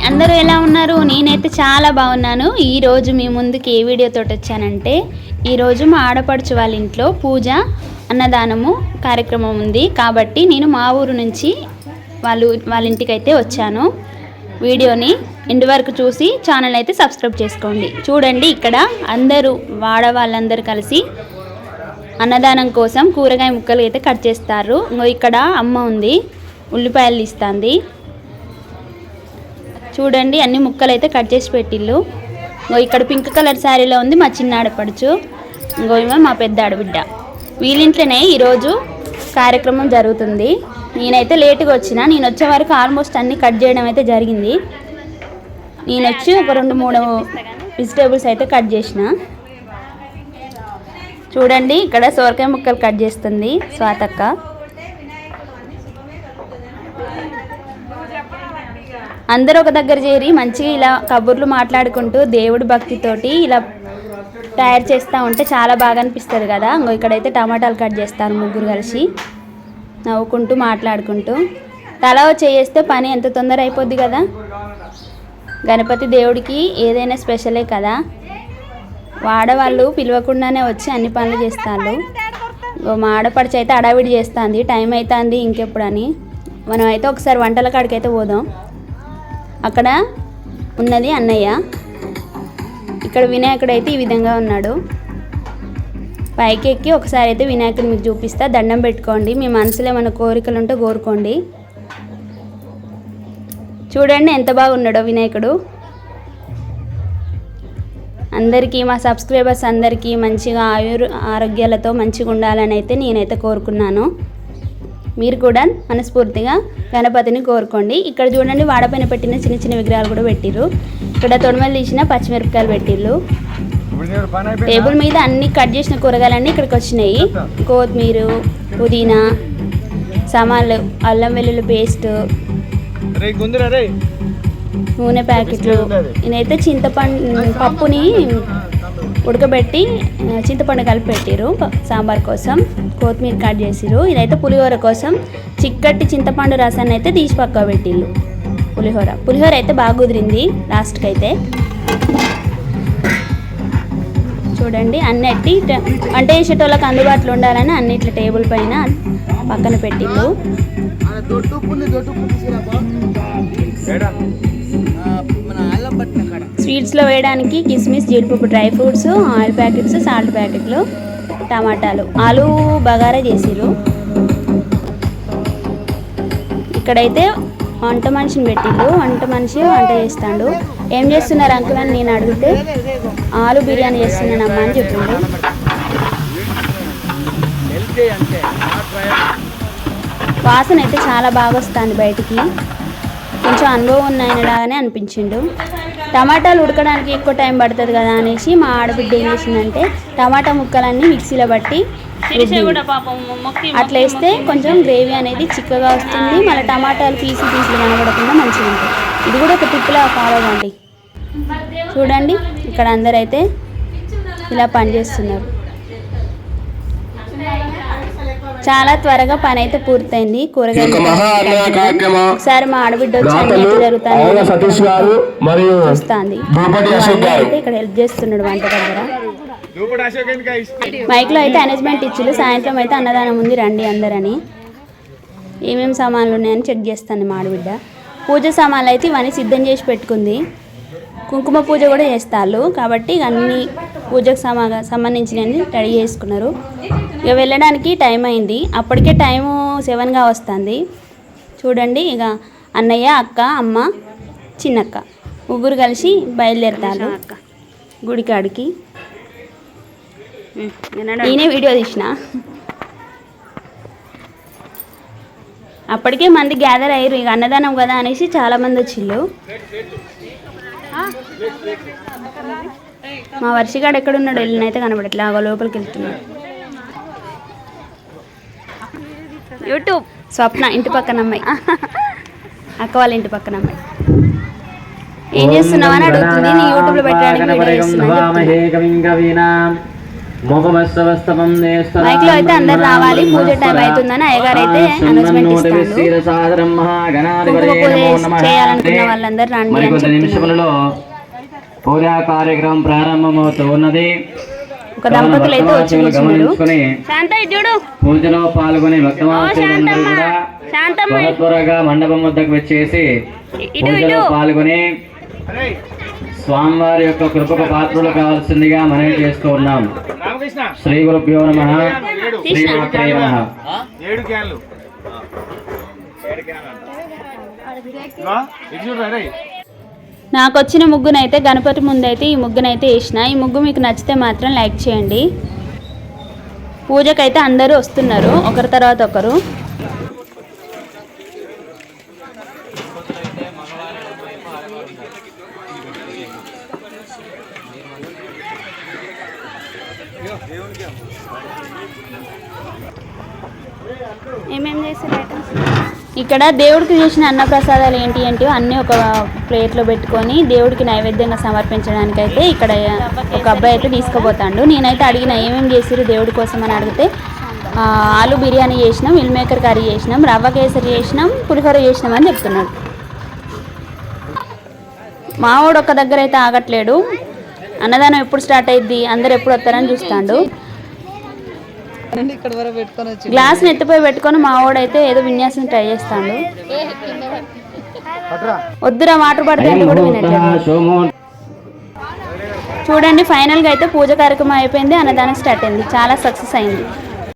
అందరూ ఎలా ఉన్నారు? నేనైతే చాలా బాగున్నాను. ఈరోజు మీ ముందుకి ఏ వీడియోతో వచ్చానంటే, ఈరోజు మా ఆడపడుచు వాళ్ళ ఇంట్లో పూజ అన్నదానము కార్యక్రమం ఉంది కాబట్టి నేను మా ఊరు నుంచి వాళ్ళ ఇంటికి అయితే వచ్చాను. వీడియోని ఎండ్ వరకు చూసి ఛానల్ అయితే సబ్స్క్రైబ్ చేసుకోండి. చూడండి, ఇక్కడ అందరూ వాళ్ళందరూ కలిసి అన్నదానం కోసం కూరగాయ ముక్కలు అయితే కట్ చేస్తారు. ఇక్కడ అమ్మ ఉంది, ఉల్లిపాయలు తీస్తుంది. చూడండి, అన్ని ముక్కలు అయితే కట్ చేసి పెట్టిళ్ళు. ఇక్కడ పింక్ కలర్ శారీలో ఉంది మా చిన్న ఆడపడుచు, ఇమో మా పెద్ద ఆడబిడ్డ. వీళ్ళింట్లోనే ఈరోజు కార్యక్రమం జరుగుతుంది. నేనైతే లేటుగా వచ్చిన. నేను వచ్చే వరకు ఆల్మోస్ట్ అన్నీ కట్ చేయడం అయితే జరిగింది. నేను వచ్చి ఒక 2-3 వెజిటేబుల్స్ అయితే కట్ చేసిన. చూడండి, ఇక్కడ సొరకాయ ముక్కలు కట్ చేస్తుంది స్వాతక్క. అందరూ ఒక దగ్గర చేరి మంచిగా ఇలా కబుర్లు మాట్లాడుకుంటూ దేవుడి భక్తితోటి ఇలా తయారు చేస్తూ ఉంటే చాలా బాగా అనిపిస్తుంది కదా. ఇక్కడైతే టమాటాలు కట్ చేస్తారు ముగ్గురు కలిసి నవ్వుకుంటూ మాట్లాడుకుంటూ. తల చేస్తే పని ఎంత తొందర అయిపోద్ది కదా. గణపతి దేవుడికి ఏదైనా స్పెషలే కదా. ఆడవాళ్ళు పిలవకుండానే వచ్చి అన్ని పనులు చేస్తారు. మా ఆడపడిచి అయితే అడావిడి చేస్తుంది, టైం అవుతుంది ఇంకెప్పుడని. మనం అయితే ఒకసారి వంటల కాడికైతే పోదాం. అక్కడ ఉన్నది అన్నయ్య. ఇక్కడ వినాయకుడు అయితే ఈ విధంగా ఉన్నాడు. పైకి ఎక్కి ఒకసారి అయితే వినాయకుడు మీకు చూపిస్తా. దండం పెట్టుకోండి, మీ మనసులో ఏమైనా కోరికలు ఉంటే కోరుకోండి. చూడండి ఎంత బాగున్నాడో వినాయకుడు. అందరికీ, మా సబ్స్క్రైబర్స్ అందరికీ మంచిగా ఆరోగ్యాలతో మంచిగా ఉండాలని అయితే నేనైతే కోరుకున్నాను. మీరు కూడా మనస్ఫూర్తిగా గణపతిని కోరుకోండి. ఇక్కడ చూడండి, వాడపైన పెట్టిన చిన్న చిన్న విగ్రహాలు కూడా పెట్టిర్రు. ఇక్కడ తొడిమలు తీసిన పచ్చిమిరపకాయలు పెట్టిర్రు. టేబుల్ మీద అన్ని కట్ చేసిన కూరగాయలన్నీ ఇక్కడికి వచ్చినాయి. కొత్తిమీర, పుదీనా, సామాన్లు, అల్లం వెల్లుల్లి పేస్ట్, నూనె ప్యాకెట్లు. నేనైతే పప్పుని ఉడకబెట్టి చింతపండు కలిపి పెట్టిరు సాంబార్ కోసం. కొత్తిమీర కట్ చేసిరు. ఇదైతే పులిహోర కోసం చిక్కటి చింతపండు రసాన్ని అయితే తీసి పక్క పెట్టిళ్ళు. పులిహోర అయితే బాగా కుదిరింది లాస్ట్కి అయితే. చూడండి, అన్నిటి వంట చేసేటోళ్ళకి అందుబాటులో ఉండాలని అన్నిట్ల టేబుల్ పైన పక్కన పెట్టిళ్ళు. స్వీట్స్లో వేయడానికి కిస్మిస్, జీడిపప్పు, dry fruits, oil packets, salt ప్యాకెట్లు, టమాటాలు, ఆలు బగారా చేసిరు. ఇక్కడైతే వంట మనిషిని పెట్టిళ్ళు. వంట మనిషి వంట చేస్తాడు. ఏం చేస్తున్నారు అంకుల్ అని నేను అడిగితే ఆలు బిర్యానీ చేస్తున్నానమ్మా అని చెప్పిండు. వాసన అయితే చాలా బాగా వస్తుంది బయటికి. కొంచెం అనుభవం ఉన్నాయనలాగానే అనిపించిండు. టమాటాలు ఉడకడానికి ఎక్కువ టైం పడుతుంది కదా అనేసి మా ఆడబిడ్డ ఏం చేసిందంటే టమాటా ముక్కలన్నీ మిక్సీలో బట్టి అట్లా వేస్తే కొంచెం గ్రేవీ అనేది చిక్కగా వస్తుంది. మళ్ళీ టమాటాలు పీసులు కనబడకుండా మంచిగా ఉంటాయి. ఇది కూడా ఒక టిప్లా ఫాలో అవ్వండి. చూడండి, ఇక్కడ అందరైతే ఇలా పనిచేస్తున్నారు. చాలా త్వరగా పని అయితే పూర్తయింది. కూరగాయలు ఒకసారి మా ఆడబిడ్డ వచ్చి అన్ని జరుగుతాయి చూస్తుంది. అయితే ఇక్కడ హెల్ప్ చేస్తున్నాడు వంట దగ్గర. మైక్లో అయితే అనౌన్స్మెంట్ ఇచ్చిళ్ళు, సాయంత్రం అయితే అన్నదానం ఉంది రండి అందరని. ఏమేమి సామాన్లు ఉన్నాయని చెక్ చేస్తుంది మా ఆడబిడ్డ. పూజ సామాన్లు అయితే ఇవన్నీ సిద్ధం చేసి పెట్టుకుంది. కుంకుమ పూజ కూడా చేస్తారు కాబట్టి అన్ని పూజకు సంబంధించినవి రెడీ చేసుకున్నారు. ఇక వెళ్ళడానికి టైం అయింది. అప్పటికే టైము 7గా వస్తుంది. చూడండి, ఇక అన్నయ్య, అక్క, అమ్మ, చిన్నక్క ముగ్గురు కలిసి బయలుదేరుతారు గుడికాడికి. నేనే వీడియో తీసిన. అప్పటికే మంది గ్యాదర్ అయ్యారు. ఇక అన్నదానం కదా అనేసి చాలామంది వచ్చిళ్ళు. మా వర్షిగాడు ఎక్కడున్నాడు వెళ్ళినైతే కనబడట్లే. లోపలికి వెళ్తున్నాడు. యూట్యూబ్ స్వప్న ఇంటి పక్కన అమ్మాయి, అక్క వాళ్ళ ఇంటి పక్కన అమ్మాయి. ఏం చేస్తున్నావు అని అడుగుతుంది. నీ యూట్యూబ్లో పెట్టడానికి వీడియో చేస్తున్నాను. మైక్ లో అయితే అందరు రావాలి, పూజ టైం అవుతుందని అయ్యగారు అయితే అనౌన్స్మెంట్ ఇస్తాడు. కుంకుమ పూజ చేయాలనుకున్న వాళ్ళందరూ రండి అని చెప్తున్నారు. పూజా కార్యక్రమం ప్రారంభమవుతూ ఉన్నది. ఒక దంపతులు అయితే వచ్చి కూర్చున్నారు. పూజలో పాల్గొని భక్తమాసందరూ కూడా త్వరగా మండపం వద్దకు వచ్చేసి పూజలో పాల్గొని స్వామివారి యొక్క కృపకు పాత్రలు కావాల్సిందిగా మనవి చేస్తూ ఉన్నాం. శ్రీ గురుభ్యో నమః. శ్రీ మాత్రే నమః. నాకు వచ్చిన ముగ్గునైతే గణపతి ముందైతే ఈ ముగ్గునైతే వేసిన. ఈ ముగ్గు మీకు నచ్చితే మాత్రం లైక్ చేయండి. పూజకైతే అందరూ వస్తున్నారు ఒకరి తర్వాత ఒకరు. ఏమేమి చేశారు ఐటమ్స్? ఇక్కడ దేవుడికి చేసిన అన్నప్రసాదాలు ఏంటి అంటే అన్నీ ఒక ప్లేట్లో పెట్టుకొని దేవుడికి నైవేద్యంగా సమర్పించడానికి అయితే ఇక్కడ ఒక అబ్బాయి అయితే తీసుకుపోతాడు. నేనైతే అడిగిన ఏమేమి చేసిరు దేవుడి కోసం అని అడిగితే ఆలు బిర్యానీ చేసినాం, మిల్ మేకర్ కర్రీ చేసినాం, రవ్వ కేసరి చేసినాం, పులిహోర చేసినాం అని చెప్తున్నాడు. మావాడు ఒక్క దగ్గర అయితే ఆగట్లేడు. అన్నదానం ఎప్పుడు స్టార్ట్ అయ్యిద్ది, అందరు ఎప్పుడు వస్తారని చూస్తాడు. గ్లాస్ని ఎత్తిపోయి పెట్టుకొని మా వాడైతే ఏదో విన్యాసం ట్రై చేస్తాడు. వద్దురా వాటర్ పడితే కూడా వినట్లేదు. చూడండి, ఫైనల్గా అయితే పూజ కార్యక్రమం అయిపోయింది, అన్నదానం స్టార్ట్ అయింది, చాలా సక్సెస్ అయింది.